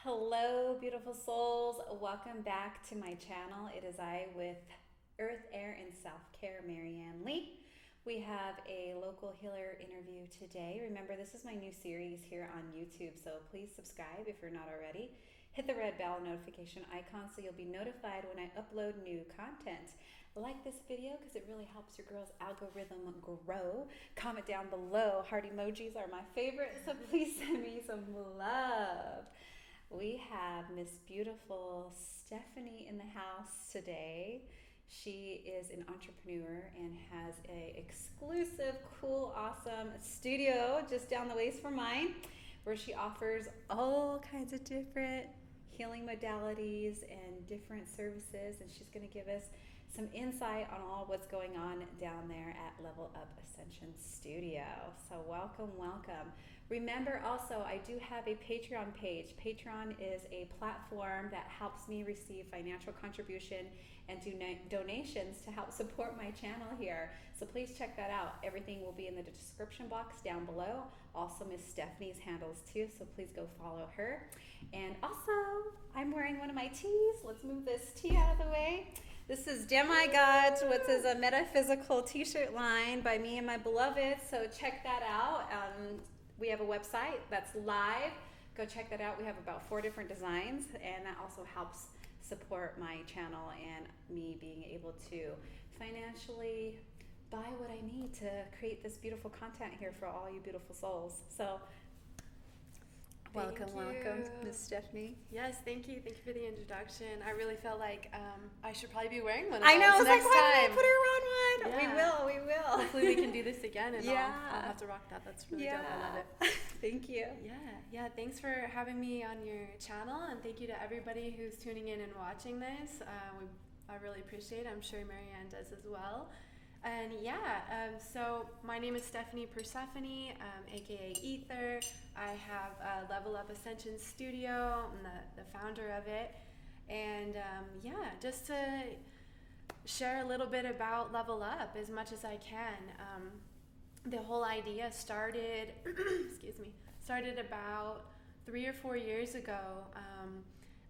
Hello, beautiful souls. Welcome back to my channel. It is I with Earth, Air, and Self-Care, Marianne Lee. We have a local healer interview today. Remember, this is my new series here on YouTube, so please subscribe if you're not already. Hit the red bell notification icon so you'll be notified when I upload new content. Like this video because it really helps your girl's algorithm grow. Comment down below. Heart emojis are my favorite, so please send me some love. We have Miss Beautiful Stephanie in the house today. She is an entrepreneur and has a exclusive, cool, awesome studio just down the ways from mine, where she offers all kinds of different healing modalities and different services. And she's going to give us some insight on all what's going on down there at Level Up Ascension Studio. So welcome, welcome. Remember also, I do have a Patreon page. Patreon is a platform that helps me receive financial contribution and donations to help support my channel here. So please check that out. Everything will be in the description box down below. Also, Miss Stephanie's handles too, so please go follow her. And also, I'm wearing one of my tees. Let's move this tee out of the way. This is Demigods, which is a metaphysical t-shirt line by me and my beloved, so check that out. We have a website that's live. Go check that out. We have about 4 different designs, and that also helps support my channel and me being able to financially buy what I need to create this beautiful content here for all you beautiful souls. So welcome, Miss Stephanie. Yes, thank you. Thank you for the introduction. I really felt like I should probably be wearing one of I know. I was next like, why time. did I put her on one? Yeah. We will. Hopefully we can do this again, and Yeah. I'll have to rock that. That's really dope. I love it. Thank you. Yeah. Thanks for having me on your channel, and thank you to everybody who's tuning in and watching this. I really appreciate it. I'm sure Marianne does as well. And so my name is Stephanie Persephone, aka Ether. I have a Level Up Ascension Studio. I'm the founder of it. And just to share a little bit about Level Up as much as I can. The whole idea started, started about 3 or 4 years ago.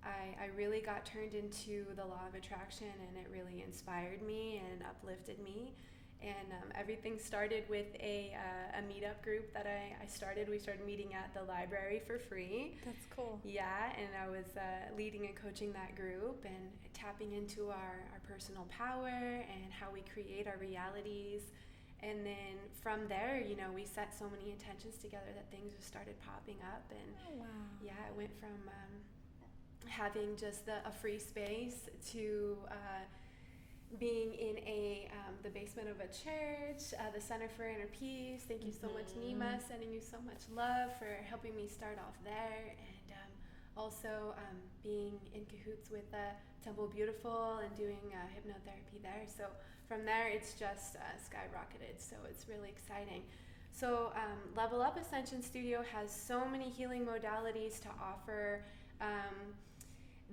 I really got turned into the law of attraction, and it really inspired me and uplifted me. And everything started with a meetup group that I started. We started meeting at the library for free. That's cool. Yeah, and I was leading and coaching that group and tapping into our personal power and how we create our realities. And then from there, we set so many intentions together that things just started popping up. And it went from having just a free space to being in the basement of a church, the Center for Inner Peace. Thank you so much, Nima, sending you so much love for helping me start off there. And also being in cahoots with Temple Beautiful and doing hypnotherapy there. So from there, it's just skyrocketed. So it's really exciting. So Level Up Ascension Studio has so many healing modalities to offer.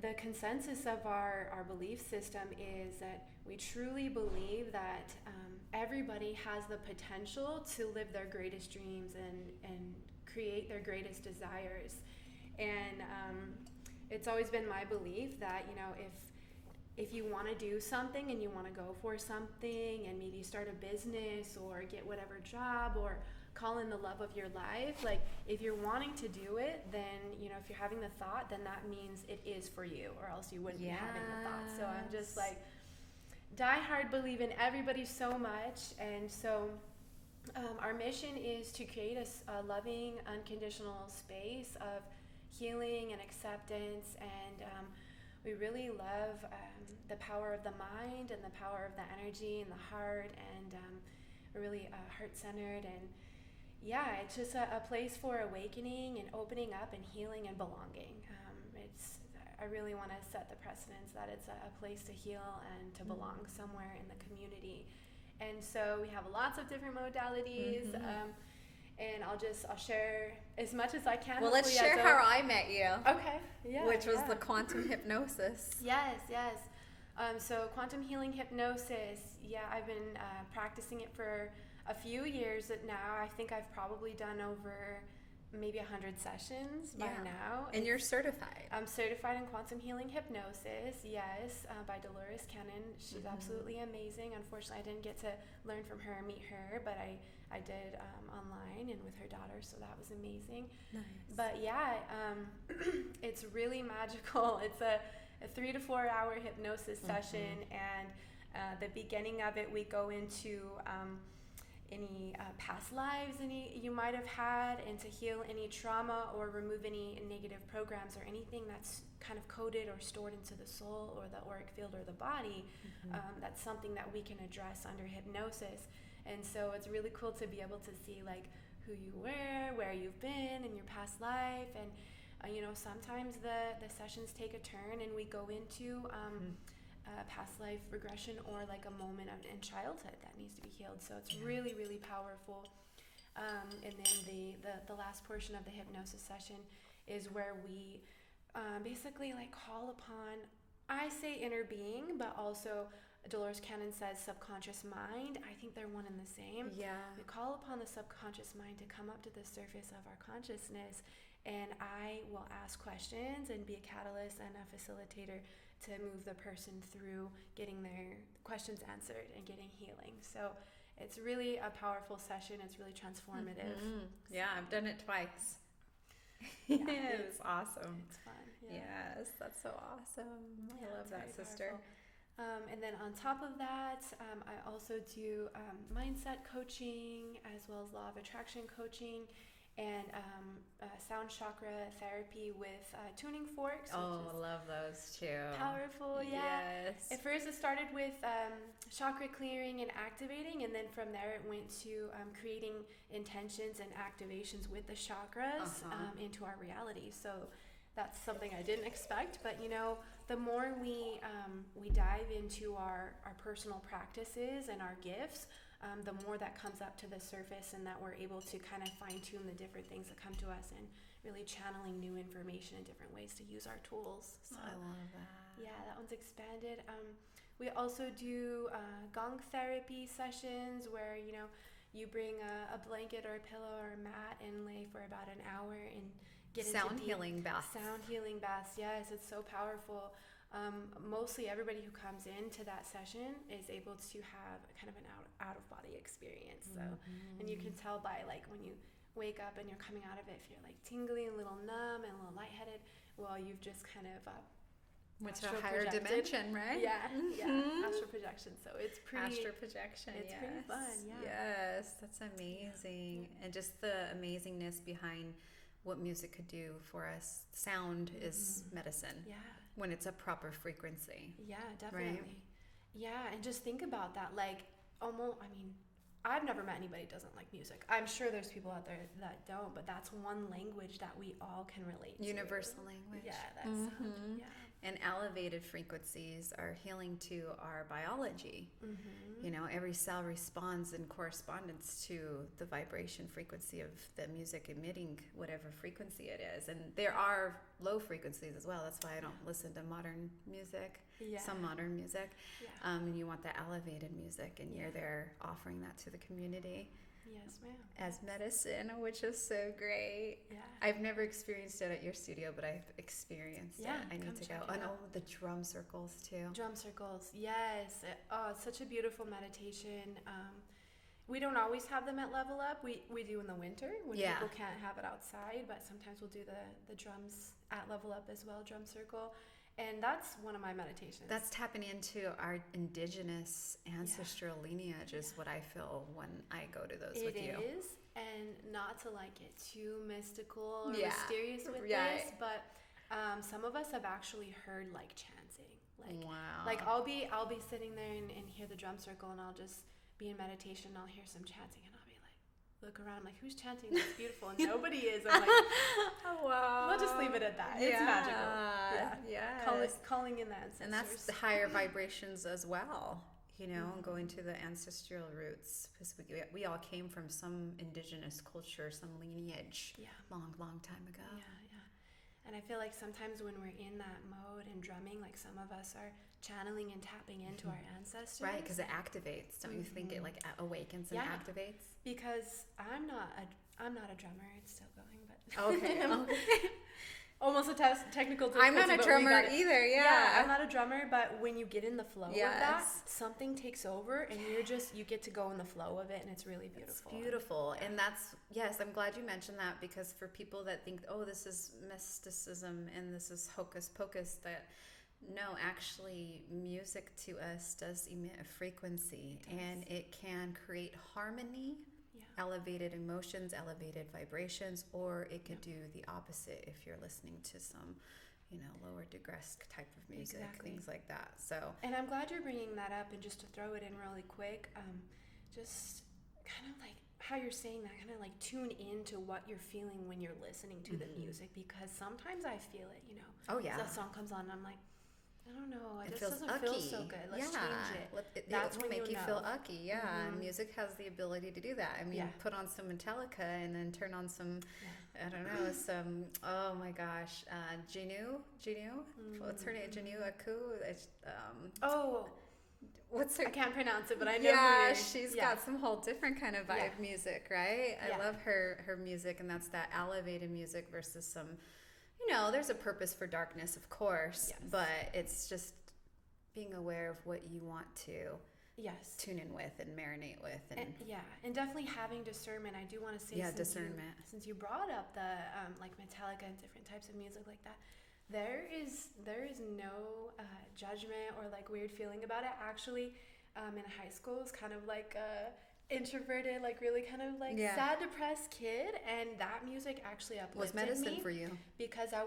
The consensus of our belief system is that we truly believe that everybody has the potential to live their greatest dreams and create their greatest desires. And it's always been my belief that, if you want to do something and you want to go for something and maybe start a business or get whatever job or call in the love of your life, like if you're wanting to do it, then if you're having the thought, then that means it is for you, or else you wouldn't be having the thought. So I'm just like die hard believe in everybody so much. And so our mission is to create a loving, unconditional space of healing and acceptance. And we really love the power of the mind and the power of the energy and the heart, and we're really heart-centered. And it's just a place for awakening and opening up and healing and belonging. I really want to set the precedence that it's a place to heal and to belong somewhere in the community. And so we have lots of different modalities. And I'll share as much as I can. Well, let's share how I met you. Okay. Yeah. Which was the Quantum Hypnosis. Yes. So Quantum Healing Hypnosis. Yeah, I've been practicing it for a few years now. I think I've probably done over maybe 100 sessions by now. And you're certified. I'm certified in quantum healing hypnosis, yes, by Dolores Cannon. She's absolutely amazing. Unfortunately, I didn't get to learn from her and meet her, but I did online and with her daughter, so that was amazing. Nice. But yeah, it's really magical. It's a 3 to 4 hour hypnosis session, and the beginning of it, we go into any past lives you might have had, and to heal any trauma or remove any negative programs or anything that's kind of coded or stored into the soul or the auric field or the body. That's something that we can address under hypnosis. And so it's really cool to be able to see like who you were, where you've been in your past life, and sometimes the sessions take a turn and we go into past life regression or like a moment in childhood that needs to be healed. So it's really, really powerful. And then the last portion of the hypnosis session is where we basically like call upon, I say inner being, but also Dolores Cannon says subconscious mind. I think they're one and the same. Yeah. We call upon the subconscious mind to come up to the surface of our consciousness, and I will ask questions and be a catalyst and a facilitator to move the person through getting their questions answered and getting healing. So it's really a powerful session. It's really transformative. Yeah, I've done it twice. Yeah, it was awesome. It's fun. Yeah. Yes, that's so awesome. I love that, sister. Powerful. And then on top of that, I also do mindset coaching as well as law of attraction coaching, and sound chakra therapy with tuning forks. Oh, I love those too. Powerful, yeah. Yes. At first it started with chakra clearing and activating, and then from there it went to creating intentions and activations with the chakras into our reality. So that's something I didn't expect, but the more we dive into our personal practices and our gifts, the more that comes up to the surface, and that we're able to kind of fine-tune the different things that come to us and really channeling new information and different ways to use our tools. So I love that. yeah, that one's expanded. We also do gong therapy sessions where you bring a blanket or a pillow or a mat and lay for about an hour and get sound into healing baths. Sound healing baths, yes, it's so powerful. Mostly everybody who comes into that session is able to have kind of an out-of-body experience. So, and you can tell by like when you wake up and you're coming out of it, if you're like tingly and a little numb and a little lightheaded, well, you've just kind of went to a higher dimension, right? Yeah, astral projection. So it's pretty astral projection. It's pretty fun. Yeah. Yes, that's amazing, and just the amazingness behind what music could do for us. Sound is medicine. Yeah. When it's a proper frequency. Yeah, definitely. Right? Yeah, and just think about that. Like, I've never met anybody who doesn't like music. I'm sure there's people out there that don't, but that's one language that we all can relate to. Universal language. Yeah, that's sound. Yeah. And elevated frequencies are healing to our biology. Every cell responds in correspondence to the vibration frequency of the music emitting whatever frequency it is. And there are low frequencies as well. That's why I don't listen to modern music, some modern music. Yeah. And you want the elevated music, and you're there offering that to the community. Yes, ma'am. As medicine, which is so great. Yeah. I've never experienced it at your studio, but I've experienced it. I need to go. And the drum circles too. Drum circles, yes. It's such a beautiful meditation. We don't always have them at Level Up. We do in the winter when people can't have it outside, but sometimes we'll do the drums at Level Up as well, drum circle. And that's one of my meditations. That's tapping into our indigenous ancestral lineage is what I feel when I go to those with you. It is, and not to like get too mystical or mysterious with this, but some of us have actually heard like chanting. Like, wow. Like I'll be sitting there and hear the drum circle, and I'll just be in meditation, and I'll hear some chanting, and I'll be like, look around, like, who's chanting? That's beautiful. And nobody is. I'm like, oh, wow. We'll just leave it at that. It's magical. Yeah. Calling in the ancestors. And that's the higher vibrations as well, going to the ancestral roots, because we all came from some indigenous culture, some lineage, long time ago. Yeah. And I feel like sometimes when we're in that mode and drumming, like some of us are channeling and tapping into our ancestors. Right, because it activates. Don't you think it like awakens and activates? Because I'm not a drummer. It's still going, but Okay. Almost a technical I'm difficulty, not a but we drummer got it. either. Yeah. Yeah, I'm not a drummer, but when you get in the flow of that, Yes. something takes over, and you get to go in the flow of it, and it's really beautiful. It's beautiful. And that's, yes, I'm glad you mentioned that, because for people that think, oh, this is mysticism and this is hocus pocus, that no, actually music to us does emit a frequency, and it can create harmony, elevated emotions, elevated vibrations, or it could do the opposite if you're listening to some, lower digressed type of music, things like that. So, and I'm glad you're bringing that up. And just to throw it in really quick, just kind of like how you're saying that, kind of like tune into what you're feeling when you're listening to the music, because sometimes I feel it, Oh yeah. That song comes on and I'm like, I don't know, it just doesn't ucky. feel so good. Let's change it. That's what make you feel ucky. Yeah, and music has the ability to do that. I mean, put on some Metallica and then turn on some, I don't know, some, oh my gosh, Jinu? What's her name? Jinu Aku? What's her? I can't pronounce it, but I know. Yeah, she's got some whole different kind of vibe music, right? I love her music, and that's that elevated music versus some. There's a purpose for darkness, of course, but it's just being aware of what you want to tune in with and marinate with. And definitely having discernment. I do want to say, since you brought up the like Metallica and different types of music like that, there is no judgment or like weird feeling about it. Actually, in high school, it was kind of like introverted, like really kind of like sad, depressed kid, and that music actually uplifted me. Was medicine for you? Because I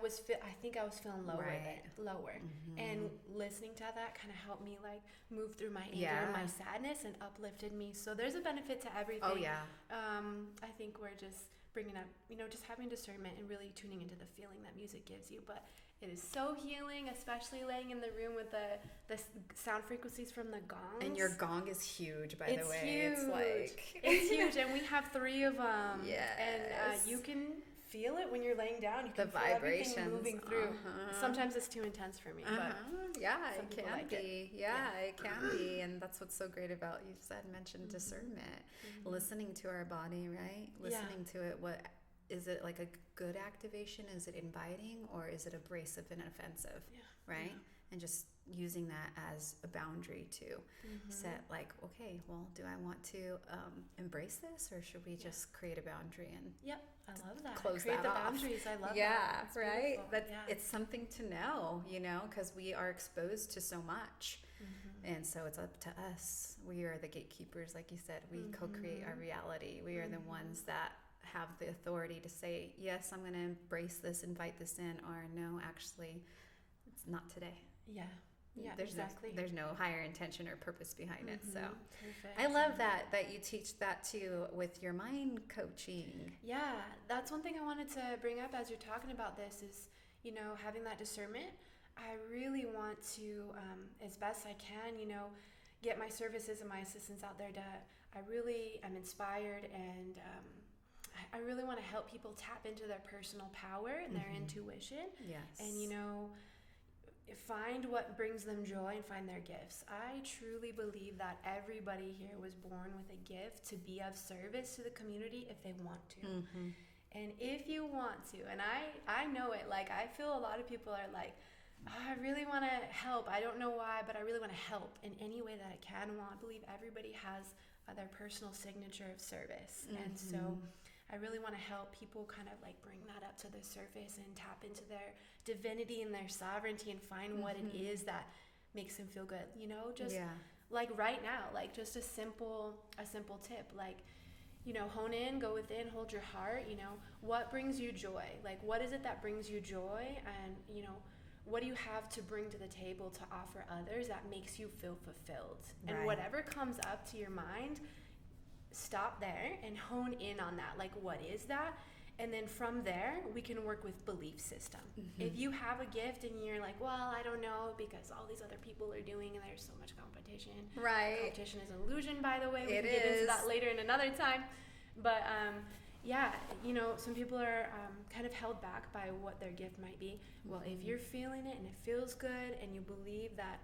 think I was feeling lower, and listening to that kind of helped me like move through my anger and my sadness and uplifted me. So there's a benefit to everything. Oh yeah. I think we're just bringing up, just having discernment and really tuning into the feeling that music gives you, but it is so healing, especially laying in the room with the sound frequencies from the gongs. And your gong is huge, by the way. Huge. It's huge, and we have 3 of them. Yes. And you can feel it when you're laying down. You can feel everything moving through. Sometimes it's too intense for me, but yeah, it can be. It can be, and that's what's so great about, you mentioned discernment, listening to our body, right? Listening to it. What is it, like a good activation? Is it inviting, or is it abrasive and offensive? Right? And just using that as a boundary to set, like, okay, well, do I want to embrace this, or should we just create a boundary and I love that. Close create that the off. Boundaries. I love that. Yeah, right. But it's something to know, because we are exposed to so much, and so it's up to us. We are the gatekeepers, like you said. We co-create our reality. We are the ones that have the authority to say, yes, I'm going to embrace this, invite this in, or no, actually, it's not today. There's no higher intention or purpose behind it. So perfect. I love that you teach that too with your mind coaching. Yeah, that's one thing I wanted to bring up as you're talking about this is, having that discernment. I really want to, as best I can, get my services and my assistants out there I'm inspired, and I really want to help people tap into their personal power and their intuition. Yes. And, find what brings them joy and find their gifts. I truly believe that everybody here was born with a gift to be of service to the community if they want to. And if you want to, and I know it, like I feel a lot of people are like, I really want to help. I don't know why, but I really want to help in any way that I can. Well, I believe everybody has their personal signature of service. And so I really want to help people kind of like bring that up to the surface and tap into their divinity and their sovereignty and find what it is that makes them feel good. Just like right now, like just a simple tip, like, hone in, go within, hold your heart, what brings you joy? Like, what is it that brings you joy? And, what do you have to bring to the table to offer others that makes you feel fulfilled? Right. And whatever comes up to your mind, stop there and hone in on that. Like, what is that? And then from there, we can work with belief system. If you have a gift and you're like, well, I don't know because all these other people are doing and there's so much competition. Right. Competition is an illusion, by the way. We can get into that later in another time. But, some people are kind of held back by what their gift might be. Well, if you're feeling it and it feels good and you believe that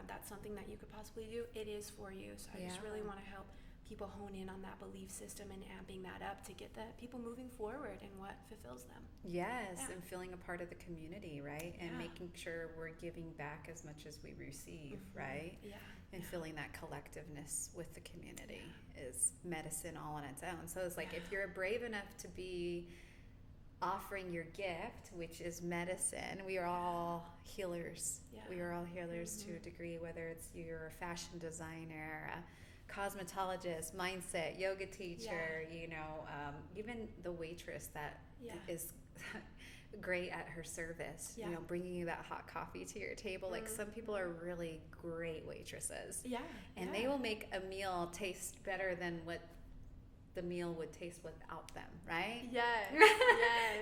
that's something that you could possibly do, it is for you. So I just really want to help people hone in on that belief system and amping that up to get the people moving forward in what fulfills them. Yes, Yeah. and feeling a part of the community, right? And Yeah. making sure we're giving back as much as we receive, right? Yeah. And feeling that collectiveness with the community is medicine all on its own. So it's like if you're brave enough to be offering your gift, which is medicine, we are all healers. Yeah. We are all healers to a degree, whether it's you're a fashion designer, a cosmetologist, mindset, yoga teacher, you know, even the waitress that is great at her service, you know, bringing you that hot coffee to your table. Like some people are really great waitresses. And they will make a meal taste better than what the meal would taste without them, right? Yes.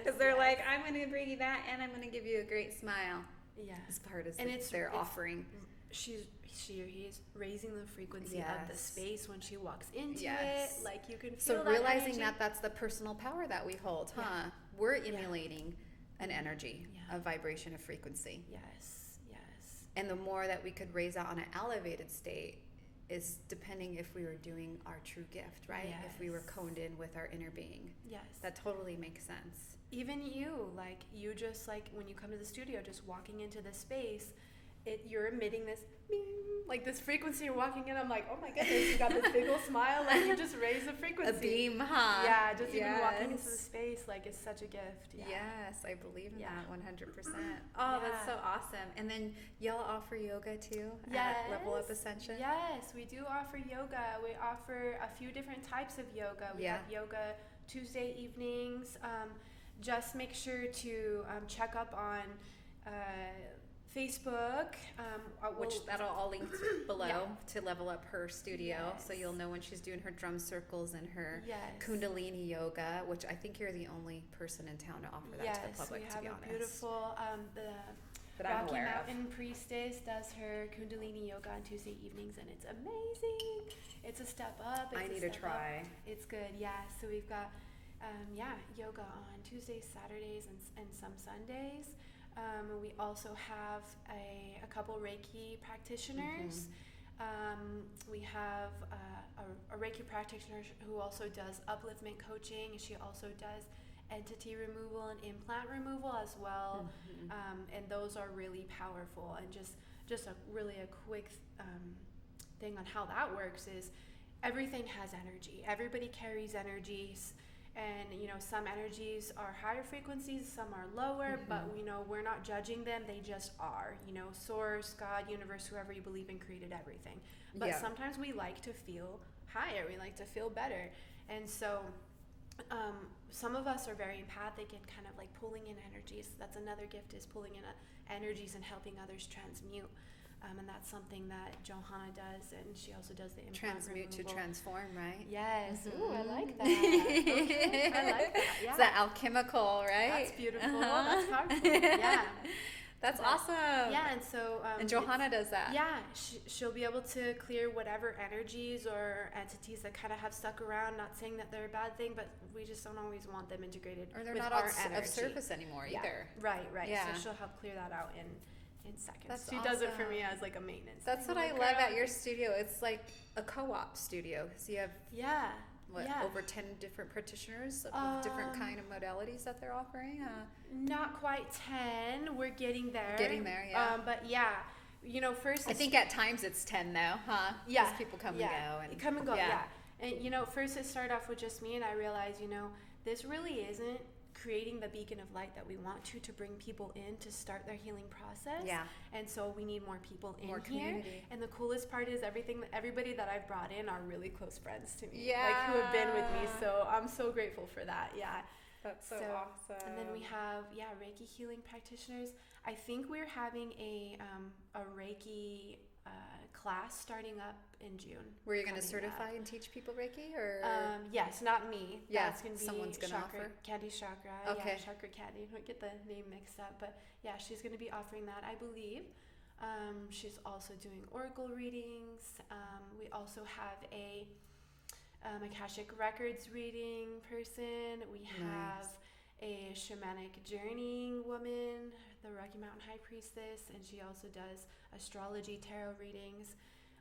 Because they're like, I'm going to bring you that and I'm going to give you a great smile. Yeah. As part of it's their offering. He is raising the frequency of the space when she walks into it. Like you can feel so that realizing energy. that that's the personal power that we hold, huh? We're emulating an energy, a vibration, a frequency. Yes. And the more that we could raise out on an elevated state is depending if we were doing our true gift, right? If we were coned in with our inner being. That totally makes sense. Even you just like when you come to the studio, just walking into the space, you're emitting this like this frequency. You're walking in, I'm like, oh my goodness, you got this big old smile, like you just raised the frequency. A beam, huh? Yeah, just even walking into the space, like it's such a gift. Yes, I believe in that 100%. Oh, that's so awesome. And then y'all offer yoga too at Level Up Ascension? Yes, we do offer yoga. We offer a few different types of yoga. We have yoga Tuesday evenings. Just make sure to check up on Facebook, which that'll all link below to Level Up her studio, so you'll know when she's doing her drum circles and her Kundalini yoga, which I think you're the only person in town to offer that to the public. To be honest, we have a beautiful the Rocky Mountain Priestess does her Kundalini yoga on Tuesday evenings, and it's amazing. It's a step up. I need to try. Up. It's good, So we've got yoga on Tuesdays, Saturdays, and some Sundays. We also have a couple Reiki practitioners. We have a Reiki practitioner who also does upliftment coaching. She also does entity removal and implant removal as well. And those are really powerful. And just a quick thing on how that works is everything has energy. Everybody carries energies. And, you know, some energies are higher frequencies, some are lower, but, you know, we're not judging them. They just are. You know, source, God, universe, whoever you believe in created everything. But sometimes we like to feel higher. We like to feel better. And so some of us are very empathic and kind of like pulling in energies. That's another gift, is pulling in energies and helping others transmute. And that's something that Johanna does, and she also does the implant transmute removal. To transform, right? Yes. Ooh, I like that. Okay. I like that. Yeah. It's that alchemical, right? That's beautiful. That's powerful. Yeah. That's awesome. Yeah, and so... and Johanna does that. Yeah. She'll be able to clear whatever energies or entities that kind of have stuck around, not saying that they're a bad thing, but we just don't always want them integrated or they're with not our of service anymore either. Right. Yeah. So she'll help clear that out in seconds. That's she awesome. does it for me as like a maintenance. That's what I love at your studio. It's like a co-op studio, because you have over 10 different practitioners of different kind of modalities that they're offering. Not quite 10. We're getting there. But you know, first I think at times it's 10 though, huh? Yeah. Because people come and go. Come and go. Yeah. And you know, first it started off with just me, and I realized, you know, this really isn't creating the beacon of light that we want to bring people in to start their healing process. Yeah. And so we need more people in here. Community. And the coolest part is everybody that I've brought in are really close friends to me. Yeah. Like, who have been with me. So I'm so grateful for that. Yeah. That's so awesome. And then we have Reiki healing practitioners. I think we're having a Reiki class starting up in June. Were you going to certify and teach people Reiki, or? Yes, not me. Yeah, that's going to be someone's going to offer. Candy Chakra. Okay. Yeah, Chakra Candy. I get the name mixed up, but yeah, she's going to be offering that, I believe. She's also doing oracle readings. We also have a Akashic Records reading person. We have a shamanic journeying woman, the Rocky Mountain High Priestess, and she also does astrology, tarot readings.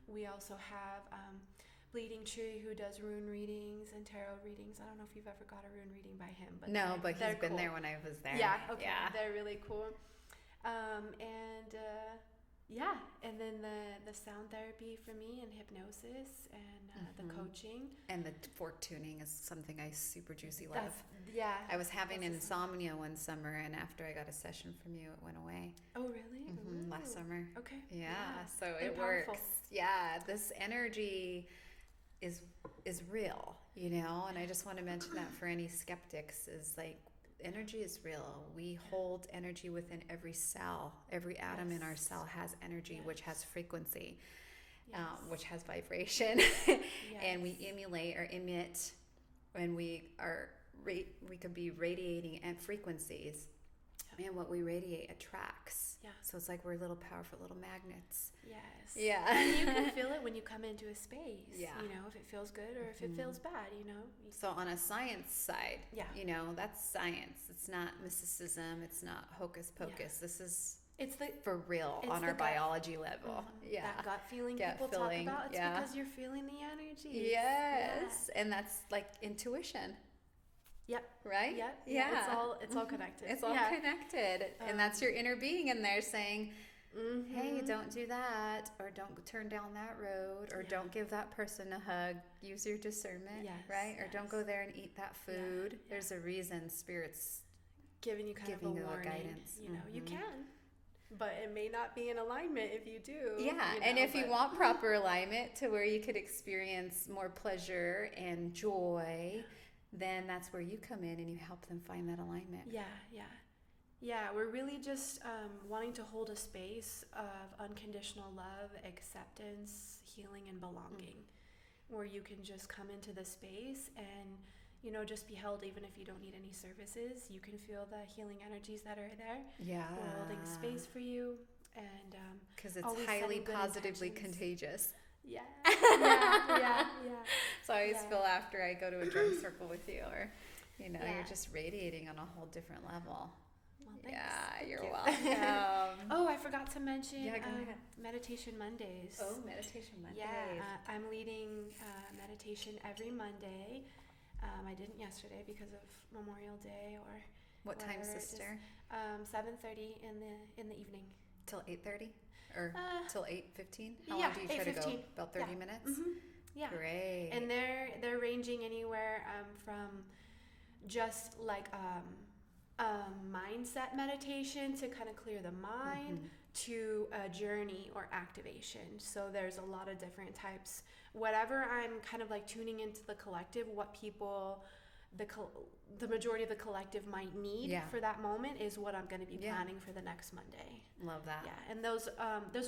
We also have Bleeding Tree, who does rune readings and tarot readings. I don't know if you've ever got a rune reading by him, but no, but he's been cool. there when I was there. Yeah, okay, yeah. They're really cool. And then the sound therapy for me and hypnosis and the coaching. And the fork tuning is something I super juicy love. I was having insomnia one summer, and after I got a session from you, it went away. Oh, really? Last summer. Okay. Yeah, so it powerful. works. Yeah, this energy is real, and I just want to mention that for any skeptics is like, energy is real. We hold energy within every cell. Every atom in our cell has energy, which has frequency, which has vibration. And we emulate or emit when we could be radiating at frequencies. And what we radiate attracts. Yeah. So it's like we're little powerful little magnets. Yes. Yeah. And you can feel it when you come into a space. Yeah. If it feels good or if it feels bad, So on a science side, that's science. It's not mysticism. It's not hocus pocus. Yeah. This is for real on our biology level. Yeah. That gut feeling people talk about. It's because you're feeling the energy. Yes. Yeah. And that's like intuition. Yep. Right? Yep. Yeah. It's all connected. It's all connected. And that's your inner being in there saying, hey, don't do that, or don't turn down that road, or don't give that person a hug. Use your discernment, right? Or don't go there and eat that food. There's a reason Spirit's giving you kind of a warning. Guidance. You can, but it may not be in alignment if you do. Yeah, and if you want proper alignment to where you could experience more pleasure and joy, then that's where you come in and you help them find that alignment. Yeah, we're really just wanting to hold a space of unconditional love, acceptance, healing, and belonging, where you can just come into the space and, just be held even if you don't need any services. You can feel the healing energies that are there. Yeah. We're holding space for you. And because it's highly positively contagious. Yeah. So I always feel after I go to a drum circle with you, or you're just radiating on a whole different level. Well, thanks. Yeah, you're welcome. Oh, I forgot to mention go ahead. Meditation Mondays. Oh, Meditation Mondays. Yeah, I'm leading meditation every Monday. I didn't yesterday because of Memorial Day or what time, sister? 7:30 in the evening. Till 8:30? Or till 8:15? How long do you try to go? About 30 minutes? Mm-hmm. Yeah. Great. And they're ranging anywhere from just like mindset meditation to kind of clear the mind to a journey or activation. So there's a lot of different types. Whatever I'm kind of like tuning into the collective, what people, the majority of the collective might need for that moment is what I'm going to be planning for the next Monday. Love that. Yeah, and those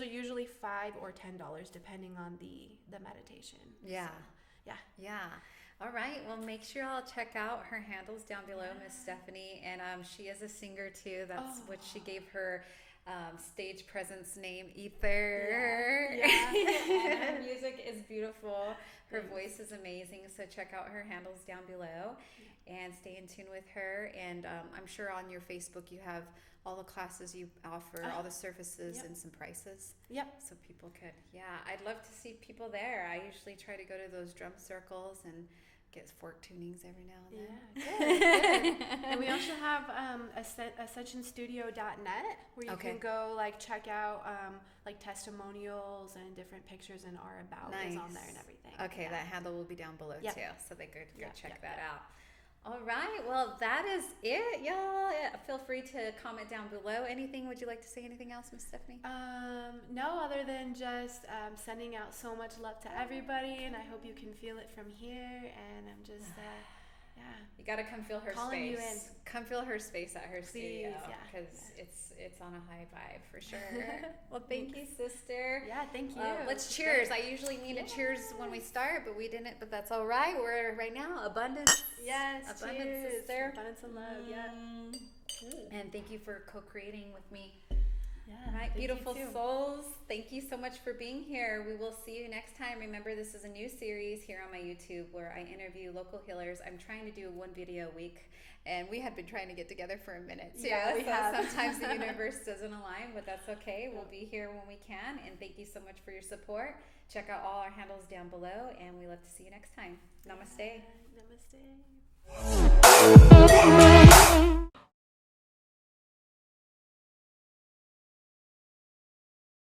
are usually $5 or $10 depending on the meditation. Yeah. So, yeah. All right. Well, make sure y'all check out her handles down below, Miss Stephanie, and she is a singer too. That's what she gave her stage presence name, Ether. And her music is beautiful. Her voice is amazing. So check out her handles down below and stay in tune with her. And I'm sure on your Facebook you have all the classes you offer, all the services and some prices. Yep. So people could, I'd love to see people there. I usually try to go to those drum circles and get fork tunings every now and then. Yeah, good. And we also have ascensionstudio.net where you can go like check out like testimonials and different pictures, and our about is on there and everything. Okay, that handle will be down below too, so they could go check that out. All right, well, that is it, y'all. Feel free to comment down below. Would you like to say anything else, Miss Stephanie? No, other than just sending out so much love to everybody, and I hope you can feel it from here. And I'm just, you got to come feel her calling space. You in. Come feel her space at her studio, because it's on a high vibe for sure. Well, thank you, sister. Yeah, thank you. Let's cheers. I usually need a cheers when we start, but we didn't. But that's all right. We're right now abundance. Yes, abundance, cheers. sister. Abundance and love. Yeah. And thank you for co-creating with me Yeah. All right, beautiful you too. souls. Thank you so much for being here. We will see you next time. Remember, this is a new series here on my YouTube where I interview local healers. I'm trying to do one video a week, and we had been trying to get together for a minute. So Yeah, we have. sometimes the universe doesn't align, but that's okay. We'll be here when we can, and thank you so much for your support. Check out all our handles down below, and we love to see you next time. Namaste. Namaste.